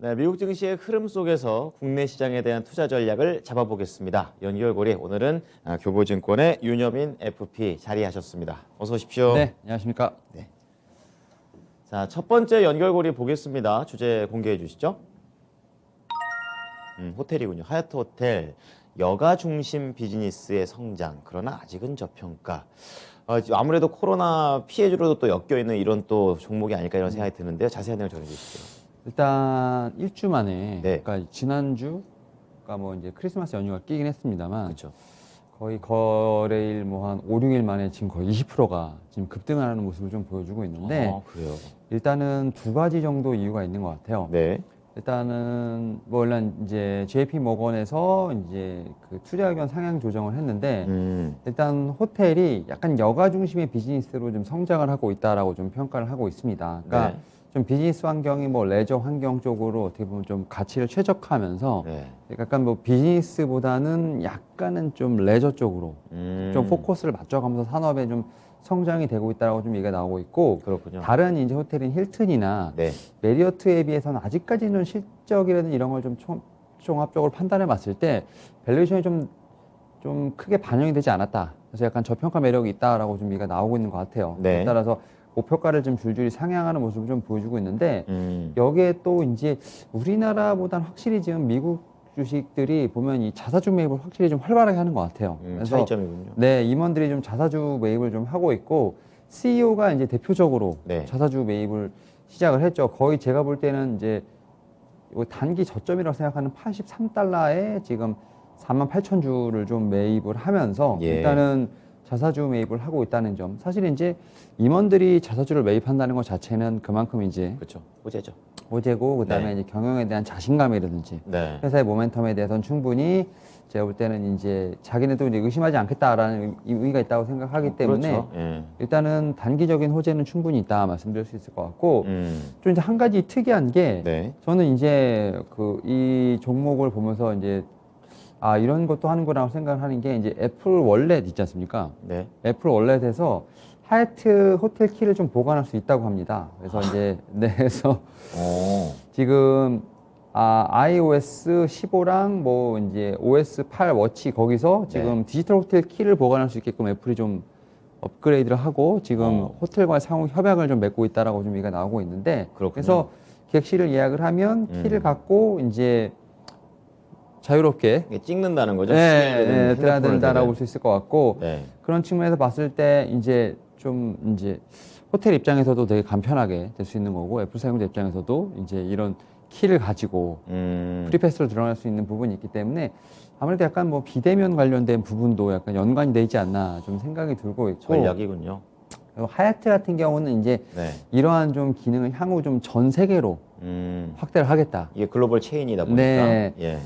네, 미국 증시의 흐름 속에서 국내 시장에 대한 투자 전략을 잡아보겠습니다. 연결고리 오늘은 교보증권의 윤여민 FP 자리하셨습니다. 어서 오십시오. 네, 안녕하십니까. 네. 자, 첫 번째 연결고리 보겠습니다. 주제 공개해 주시죠. 호텔이군요. 하얏트 호텔. 여가 중심 비즈니스의 성장. 그러나 아직은 저평가. 아무래도 코로나 피해주로도 또 엮여 있는 이런 또 종목이 아닐까 이런 생각이 드는데요. 자세한 내용 전해 주시죠. 일단 일주 만에, 네. 그러니까 지난주가 뭐 이제 크리스마스 연휴가 끼긴 했습니다만, 그렇죠. 거의 거래일 뭐 한 5, 6일 만에 지금 거의 20%가 지금 급등하는 모습을 좀 보여주고 있는데, 그래요. 일단은 두 가지 정도 이유가 있는 것 같아요. 네. 일단은 뭐 일단 이제 JP 모건에서 이제 그 투자 의견 상향 조정을 했는데, 일단 호텔이 약간 여가 중심의 비즈니스로 좀 성장을 하고 있다라고 좀 평가를 하고 있습니다. 그러니까 네. 좀 비즈니스 환경이 뭐 레저 환경 쪽으로 어떻게 보면 좀 가치를 최적화하면서 네. 약간 뭐 비즈니스보다는 약간은 좀 레저 쪽으로 좀 포커스를 맞춰가면서 산업에 좀 성장이 되고 있다고 좀 얘기가 나오고 있고, 그렇군요. 다른 이제 호텔인 힐튼이나 네. 메리어트에 비해서는 아직까지는 실적이라든 이런 걸 좀 종합적으로 판단해 봤을 때 밸류에이션이 좀 크게 반영이 되지 않았다. 그래서 약간 저평가 매력이 있다라고 좀 얘기가 나오고 있는 것 같아요. 네. 따라서 목표가를 좀 줄줄이 상향하는 모습을 좀 보여주고 있는데, 음. 여기에 또 이제 우리나라보다는 확실히 지금 미국 주식들이 보면 이 자사주 매입을 확실히 좀 활발하게 하는 것 같아요. 그래서 차이점이군요. 네, 임원들이 좀 자사주 매입을 좀 하고 있고, CEO가 이제 대표적으로 네. 자사주 매입을 시작을 했죠. 거의 제가 볼 때는 이제 단기 저점이라고 생각하는 83달러에 지금 48,000주를 좀 매입을 하면서 예. 일단은 자사주 매입을 하고 있다는 점. 사실 이제 임원들이 자사주를 매입한다는 것 자체는 그만큼 이제 그렇죠. 호재죠. 호재고, 그다음에 네. 이제 경영에 대한 자신감이라든지 네. 회사의 모멘텀에 대해서는 충분히 제가 볼 때는 이제 자기네도 이제 의심하지 않겠다라는 의미가 있다고 생각하기 때문에 그렇죠. 예. 일단은 단기적인 호재는 충분히 있다 말씀드릴 수 있을 것 같고, 좀 이제 한 가지 특이한 게 네. 저는 이제 이 종목을 보면서 이제 이런 것도 하는구나 생각을 하는 게, 이제 애플 월렛 있지 않습니까? 네. 애플 월렛에서 하얏트 호텔 키를 좀 보관할 수 있다고 합니다. 그래서 이제 그래서 지금 iOS 15랑 뭐 이제 OS 8 워치 거기서 지금 디지털 호텔 키를 보관할 수 있게끔 애플이 좀 업그레이드를 하고 지금 호텔과의 상호 협약을 좀 맺고 있다라고 좀 얘기가 나오고 있는데, 그렇군요. 그래서 객실을 예약을 하면 키를 갖고 이제 자유롭게 이게 찍는다는 거죠. 드나든다라고 볼 수 있을 것 같고, 네. 그런 측면에서 봤을 때 이제 호텔 입장에서도 되게 간편하게 될 수 있는 거고, 애플 사용자 입장에서도 이제 이런 키를 가지고 프리패스로 들어갈 수 있는 부분이 있기 때문에 아무래도 약간 뭐 비대면 관련된 부분도 약간 연관이 되지 않나 좀 생각이 들고 있고, 전략이군요. 그리고 하얏트 같은 경우는 이제 네. 이러한 좀 기능을 향후 좀 전 세계로 확대를 하겠다. 이게 글로벌 체인이다 보니까. 네. 예.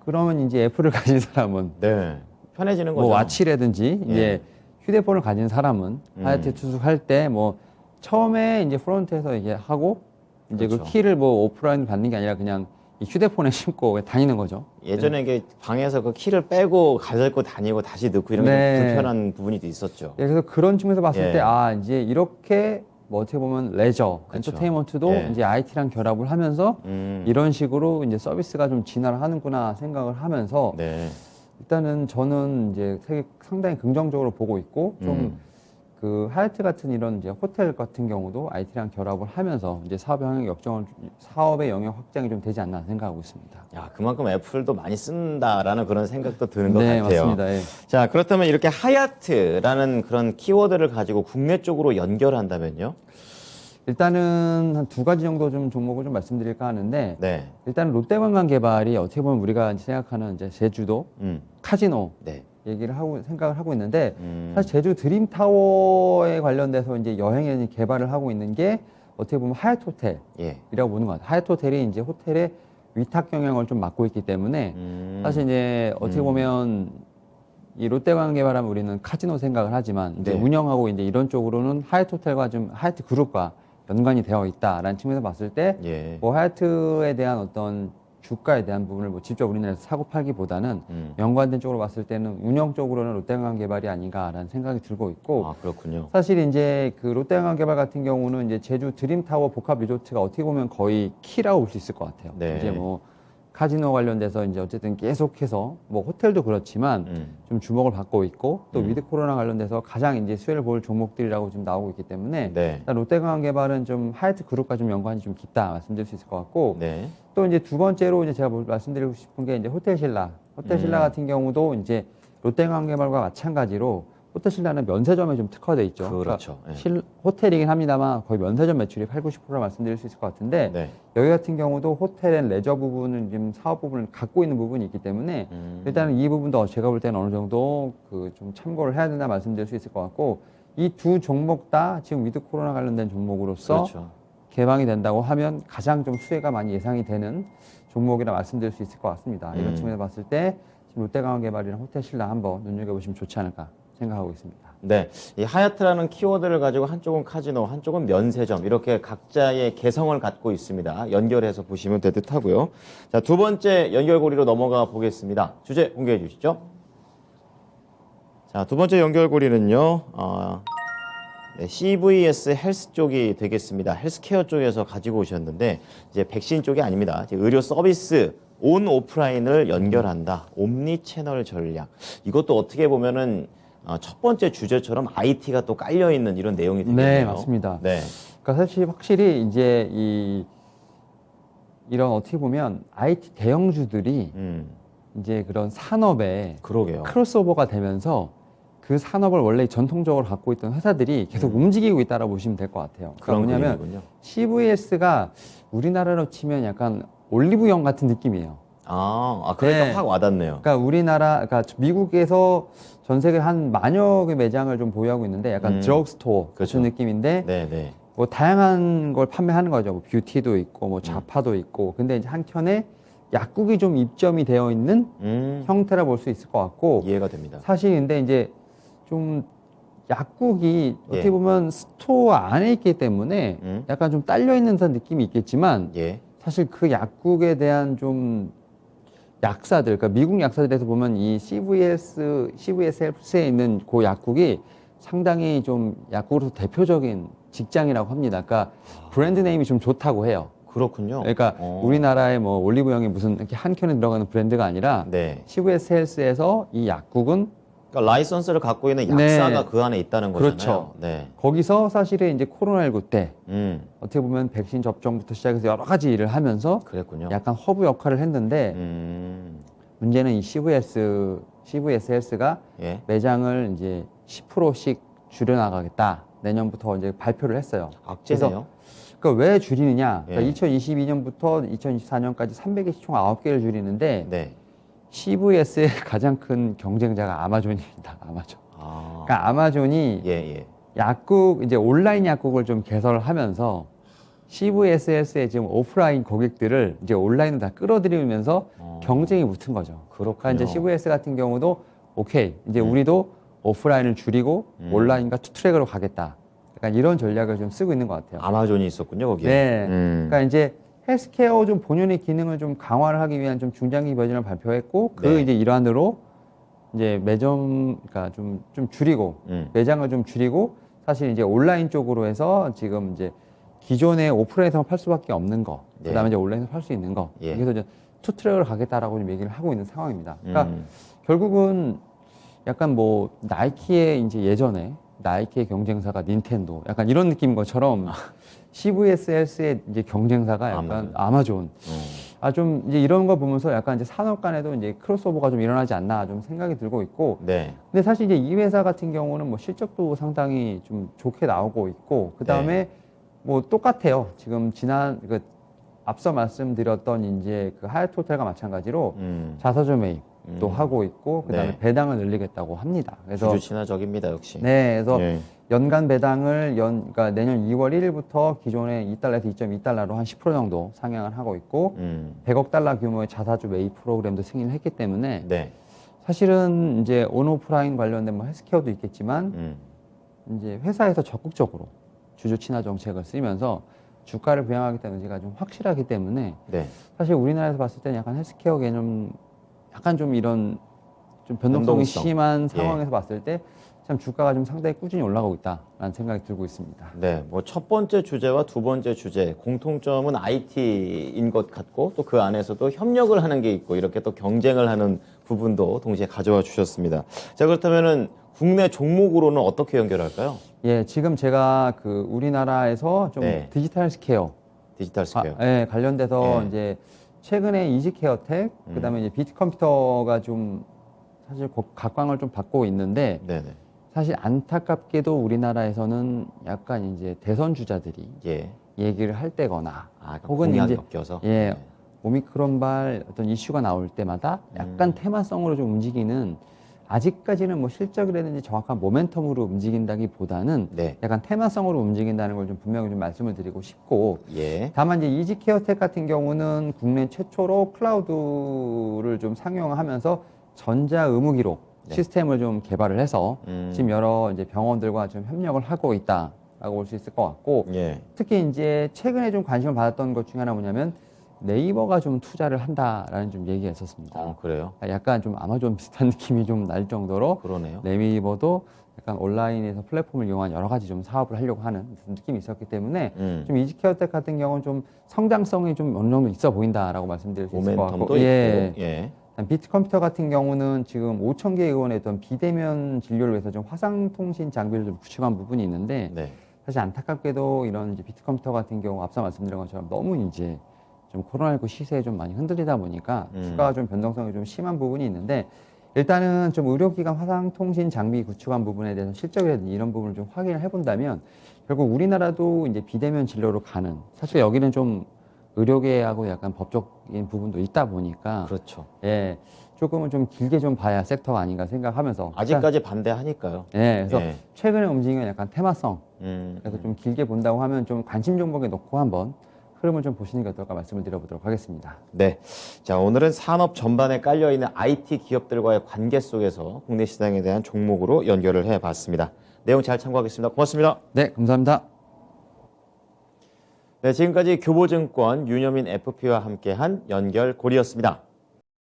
그러면 이제 애플을 가진 사람은 네. 편해지는 거죠. 뭐 와치라든지 예. 이제 휴대폰을 가진 사람은 하얏트 투숙할 때 뭐 처음에 이제 프론트에서 이제 하고 이제 그렇죠. 그 키를 뭐 오프라인 받는 게 아니라 그냥 이 휴대폰에 심고 다니는 거죠. 예전에 이게 방에서 그 키를 빼고 가져고 다니고 다시 넣고 이런 게 네. 좀 불편한 부분이 또 있었죠. 예, 그래서 그런 측면에서 봤을 예. 때 이제 이렇게 뭐 어떻게 보면 레저, 그렇죠. 엔터테인먼트도 예. 이제 IT랑 결합을 하면서 이런 식으로 이제 서비스가 좀 진화를 하는구나 생각을 하면서 네. 일단은 저는 이제 상당히 긍정적으로 보고 있고, 좀 그 하얏트 같은 이런 이제 호텔 같은 경우도 IT랑 결합을 하면서 이제 사업의 영역 확장이 좀 되지 않나 생각하고 있습니다. 야, 그만큼 애플도 많이 쓴다라는 그런 생각도 드는 것 네, 같아요. 맞습니다. 예. 자, 그렇다면 이렇게 하얏트라는 그런 키워드를 가지고 국내 쪽으로 연결한다면요? 일단은 한 두 가지 정도 좀 종목을 좀 말씀드릴까 하는데, 네. 일단 롯데관광개발이 어떻게 보면 우리가 이제 생각하는 이제 제주도 카지노 네. 얘기를 하고 생각을 하고 있는데, 사실 제주 드림타워에 관련돼서 이제 여행에 개발을 하고 있는 게 어떻게 보면 하얏트 호텔이라고 예. 보는 것 같아요. 하얏트 호텔이 이제 호텔의 위탁 경영을 좀 맡고 있기 때문에 사실 이제 어떻게 보면 이 롯데관광개발하면 우리는 카지노 생각을 하지만 이제 네. 운영하고 이제 이런 쪽으로는 하얏트 호텔과 좀 하얏트 그룹과 연관이 되어 있다라는 측면에서 봤을 때 예. 뭐 하얏트에 대한 어떤 주가에 대한 부분을 뭐 직접 우리나라에서 사고 팔기보다는 연관된 쪽으로 봤을 때는 운영적으로는 롯데관광개발이 아닌가라는 생각이 들고 있고 아, 그렇군요. 사실 이제 그 롯데관광개발 같은 경우는 이제 제주 드림타워 복합 리조트가 어떻게 보면 거의 키라고 볼 수 있을 것 같아요. 네. 이제 뭐 카지노 관련돼서 이제 어쨌든 계속해서 뭐 호텔도 그렇지만 좀 주목을 받고 있고 또 위드 코로나 관련돼서 가장 이제 수혜를 볼 종목들이라고 좀 나오고 있기 때문에 네. 일단 롯데관광개발은 좀 하얏트 그룹과 좀 연관이 좀 깊다 말씀드릴 수 있을 것 같고 네. 또 이제 두 번째로 이제 제가 말씀드리고 싶은 게 이제 호텔신라 같은 경우도 이제 롯데관광개발과 마찬가지로 호텔신라는 면세점에 좀 특화돼 있죠. 그렇죠. 그러니까 호텔이긴 합니다만 거의 면세점 매출이 80~90% 말씀드릴 수 있을 것 같은데 네. 여기 같은 경우도 호텔 앤 레저 부분은 지금 사업 부분을 갖고 있는 부분이 있기 때문에 일단은 이 부분도 제가 볼 때는 어느 정도 그 좀 참고를 해야 된다 말씀드릴 수 있을 것 같고 이 두 종목 다 지금 위드 코로나 관련된 종목으로서 그렇죠. 개방이 된다고 하면 가장 좀 수혜가 많이 예상이 되는 종목이라 말씀드릴 수 있을 것 같습니다. 이런 측면에서 봤을 때 지금 롯데관광개발이랑 호텔신라 한번 눈여겨보시면 좋지 않을까 생각하고 있습니다. 네, 이 하얏트라는 키워드를 가지고 한쪽은 카지노, 한쪽은 면세점 이렇게 각자의 개성을 갖고 있습니다. 연결해서 보시면 될 듯하고요. 자, 두 번째 연결고리로 넘어가 보겠습니다. 주제 공개해 주시죠. 자, 두 번째 연결고리는요. 네, CVS 헬스 쪽이 되겠습니다. 헬스케어 쪽에서 가지고 오셨는데 이제 백신 쪽이 아닙니다. 이제 의료 서비스 온 오프라인을 연결한다. 옴니 채널 전략. 이것도 어떻게 보면은 첫 번째 주제처럼 IT가 또 깔려 있는 이런 내용이 되겠네요. 네, 맞습니다. 네. 그러니까 사실 확실히 이제 이런 어떻게 보면 IT 대형주들이 이제 그런 산업에 그러게요. 크로스오버가 되면서 그 산업을 원래 전통적으로 갖고 있던 회사들이 계속 움직이고 있다라고 보시면 될 것 같아요. 그러니까 그런 뭐냐면 그림이군요. CVS가 우리나라로 치면 약간 올리브영 같은 느낌이에요. 그러니까 네. 확 와닿네요. 그러니까 미국에서 전 세계 한 만여 개 매장을 좀 보유하고 있는데 약간 드럭스토어 그렇죠. 같은 느낌인데 네, 네. 뭐 다양한 걸 판매하는 거죠. 뭐 뷰티도 있고 뭐 자파도 있고. 근데 이제 한켠에 약국이 좀 입점이 되어 있는 형태라 볼 수 있을 것 같고 이해가 됩니다. 사실 근데 이제 좀 약국이 예. 어떻게 보면 스토어 안에 있기 때문에 약간 좀 딸려 있는 듯한 느낌이 있겠지만 예. 사실 그 약국에 대한 좀 약사들, 그러니까 미국 약사들에서 보면 이 CVS 헬스에 있는 그 약국이 상당히 좀 약국으로서 대표적인 직장이라고 합니다. 그러니까 브랜드 네임이 좀 좋다고 해요. 그렇군요. 그러니까 우리나라의 뭐 올리브영이 무슨 이렇게 한 켠에 들어가는 브랜드가 아니라 네. CVS 헬스에서 이 약국은 그러니까 라이선스를 갖고 있는 약사가 네. 그 안에 있다는 거잖아요. 그렇죠. 네. 거기서 사실은 이제 코로나19 때 어떻게 보면 백신 접종부터 시작해서 여러 가지 일을 하면서 그랬군요. 약간 허브 역할을 했는데 문제는 이 CVS 헬스가 예. 매장을 이제 10%씩 줄여나가겠다. 내년부터 이제 발표를 했어요. 악재네요. 그러니까 왜 줄이느냐? 예. 그러니까 2022년부터 2024년까지 300개 총 9개를 줄이는데 네. CVS의 가장 큰 경쟁자가 아마존입니다. 아마존. 아. 그러니까 아마존이 예, 예. 약국 이제 온라인 약국을 좀 개설을 하면서 CVS의 지금 오프라인 고객들을 이제 온라인으로 다 끌어들이면서 경쟁이 붙은 거죠. 그렇군요. 그러니까 이제 CVS 같은 경우도 오케이 이제 우리도 오프라인을 줄이고 온라인과 투트랙으로 가겠다. 약간 이런 전략을 좀 쓰고 있는 것 같아요. 아마존이 있었군요, 거기에. 네. 그러니까 이제 헬스케어 좀 본연의 기능을 좀 강화를 하기 위한 좀 중장기 버전을 발표했고 그 네. 이제 일환으로 이제 매점 그러니까 좀 줄이고 매장을 좀 줄이고 사실 이제 온라인 쪽으로 해서 지금 이제 기존에 오프라인에서 팔 수밖에 없는 거, 네. 그다음에 이제 온라인에서 팔 수 있는 거, 예. 여기서 이제 투트랙을 가겠다라고 좀 얘기를 하고 있는 상황입니다. 그러니까 결국은 약간 뭐 나이키의 이제 예전에 나이키의 경쟁사가 닌텐도, 약간 이런 느낌인 것처럼 CVS 헬스의 이제 경쟁사가 약간 아마존. 좀 이제 이런 거 보면서 약간 이제 산업 간에도 이제 크로스오버가 좀 일어나지 않나 좀 생각이 들고 있고. 네. 근데 사실 이제 이 회사 같은 경우는 뭐 실적도 상당히 좀 좋게 나오고 있고, 그 다음에 네. 뭐 똑같아요. 지금 앞서 말씀드렸던 이제 그 하얏트 호텔과 마찬가지로 자사주 매입도 하고 있고, 그 다음에 네. 배당을 늘리겠다고 합니다. 그래서 주주 친화적입니다, 역시. 네, 그래서 예. 연간 배당을 그러니까 내년 2월 1일부터 기존의 2달러에서 2.2달러로 한 10% 정도 상향을 하고 있고 100억 달러 규모의 자사주 매입 프로그램도 승인을 했기 때문에 네. 사실은 이제 온오프라인 관련된 뭐 헬스케어도 있겠지만 이제 회사에서 적극적으로 주주 친화 정책을 쓰면서 주가를 부양하겠다는 의지가 좀 확실하기 때문에 네. 사실 우리나라에서 봤을 때는 약간 헬스케어 개념 약간 좀 이런 좀 변동성이 변동성. 심한 상황에서 봤을 때 참 주가가 좀 상당히 꾸준히 올라가고 있다라는 생각이 들고 있습니다. 네, 뭐 첫 번째 주제와 두 번째 주제 공통점은 IT인 것 같고 또 그 안에서도 협력을 하는 게 있고 이렇게 또 경쟁을 하는 부분도 동시에 가져와 주셨습니다. 자, 그렇다면은 국내 종목으로는 어떻게 연결할까요? 예, 지금 제가 그 우리나라에서 좀 네. 디지털 스퀘어 디지털 스퀘어. 예, 관련돼서 예. 이제 최근에 이지케어텍 그다음에 이제 비트컴퓨터가 좀 사실 각광을 좀 받고 있는데 네네. 사실 안타깝게도 우리나라에서는 약간 이제 대선 주자들이 예. 얘기를 할 때거나 아, 혹은 공약이 이제 엮여서. 예, 네. 오미크론발 어떤 이슈가 나올 때마다 약간 테마성으로 좀 움직이는 아직까지는 뭐 실적이라든지 정확한 모멘텀으로 움직인다기보다는 네. 약간 테마성으로 움직인다는 걸 좀 분명히 좀 말씀을 드리고 싶고 예. 다만 이제 이지케어텍 같은 경우는 국내 최초로 클라우드를 좀 상용하면서 전자의무기록 네. 시스템을 좀 개발을 해서 지금 여러 이제 병원들과 좀 협력을 하고 있다라고 볼 수 있을 것 같고 예. 특히 이제 최근에 좀 관심을 받았던 것 중에 하나 뭐냐면 네이버가 좀 투자를 한다라는 좀 얘기가 있었습니다. 그래요? 약간 좀 아마존 비슷한 느낌이 좀 날 정도로 그러네요. 네이버도 약간 온라인에서 플랫폼을 이용한 여러 가지 좀 사업을 하려고 하는 느낌이 있었기 때문에 좀 이지케어텍 같은 경우는 좀 성장성이 좀 어느 정도 있어 보인다라고 말씀드릴 수 있을 것 같고 모멘텀도 있고. 예. 비트컴퓨터 같은 경우는 지금 5천 개 의원의 어떤 비대면 진료를 위해서 좀 화상통신 장비를 좀 구축한 부분이 있는데 네. 사실 안타깝게도 이런 이제 비트컴퓨터 같은 경우 앞서 말씀드린 것처럼 너무 이제 좀 코로나19 시세에 좀 많이 흔들리다 보니까 주가가 좀 변동성이 좀 심한 부분이 있는데 일단은 좀 의료기관 화상통신 장비 구축한 부분에 대해서 실적이라든지 이런 부분을 좀 확인을 해본다면 결국 우리나라도 이제 비대면 진료로 가는 사실 여기는 좀 의료계하고 약간 법적인 부분도 있다 보니까 그렇죠. 예 조금은 좀 길게 좀 봐야 섹터가 아닌가 생각하면서 아직까지 반대하니까요. 예 그래서 예. 최근에 움직임은 약간 테마성 그래서 좀 길게 본다고 하면 좀 관심 종목에 놓고 한번 흐름을 좀 보시는 게 어떨까 말씀을 드려보도록 하겠습니다. 네. 자, 오늘은 산업 전반에 깔려있는 IT 기업들과의 관계 속에서 국내 시장에 대한 종목으로 연결을 해봤습니다. 내용 잘 참고하겠습니다. 고맙습니다. 네 감사합니다. 네, 지금까지 교보증권 윤여민 FP와 함께한 연결고리였습니다.